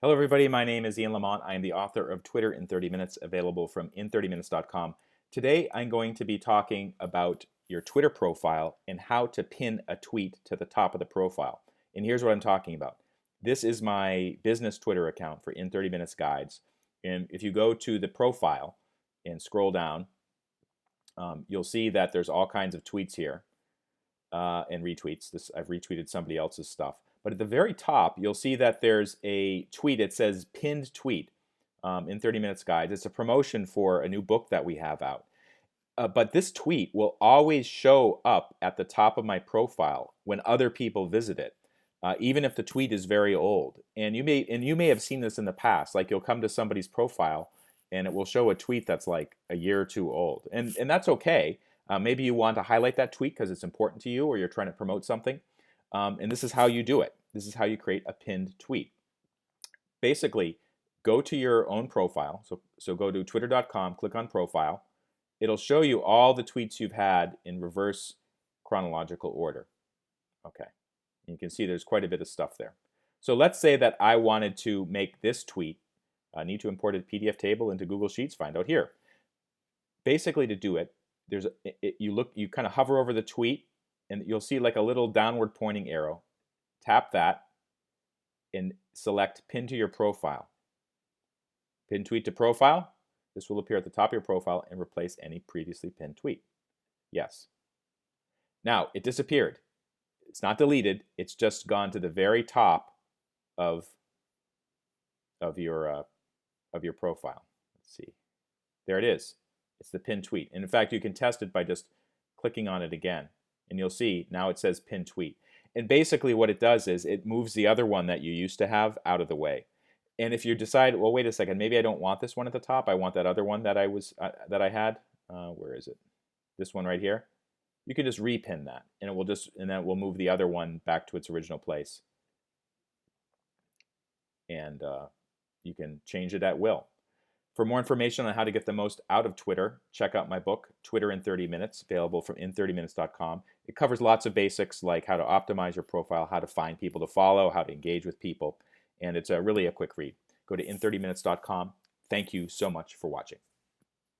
Hello, everybody. My name is Ian Lamont. I am the author of Twitter in 30 Minutes, available from in30minutes.com. Today, I'm going to be talking about your Twitter profile and how to pin a tweet to the top of the profile. And here's what I'm talking about. This is my business Twitter account for In 30 Minutes Guides. And if you go to the profile and scroll down, you'll see that there's all kinds of tweets here and retweets. I've retweeted somebody else's stuff. But at the very top, you'll see that there's a tweet. It says pinned tweet in 30 Minutes Guides. It's a promotion for a new book that we have out. But this tweet will always show up at the top of my profile when other people visit it, even if the tweet is very old. And you may have seen this in the past. Like, you'll come to somebody's profile and it will show a tweet that's like a year or two old. And that's okay. Maybe you want to highlight that tweet because it's important to you, or you're trying to promote something. And this is how you do it. This is how you create a pinned tweet. Basically, go to your own profile. So go to twitter.com, click on profile. It'll show you all the tweets you've had in reverse chronological order. Okay. And you can see there's quite a bit of stuff there. So let's say that I wanted to make this tweet. I need to import a PDF table into Google Sheets. Find out here. Basically, to do it, you kind of hover over the tweet, and you'll see like a little downward pointing arrow. Tap that and select Pin to your profile. Pin tweet to profile. This will appear at the top of your profile and replace any previously pinned tweet. Yes. Now, it disappeared. It's not deleted. It's just gone to the very top of your profile. Let's see. There it is. It's the pinned tweet. And in fact, you can test it by just clicking on it again. And you'll see now it says pinned tweet. And basically what it does is it moves the other one that you used to have out of the way. And if you decide, well, wait a second, maybe I don't want this one at the top. I want that other one that I had. Where is it? This one right here. You can just repin that, and then it will move the other one back to its original place. And you can change it at will. For more information on how to get the most out of Twitter, check out my book, Twitter in 30 Minutes, available from in30minutes.com. It covers lots of basics like how to optimize your profile, how to find people to follow, how to engage with people, and it's really a quick read. Go to in30minutes.com. Thank you so much for watching.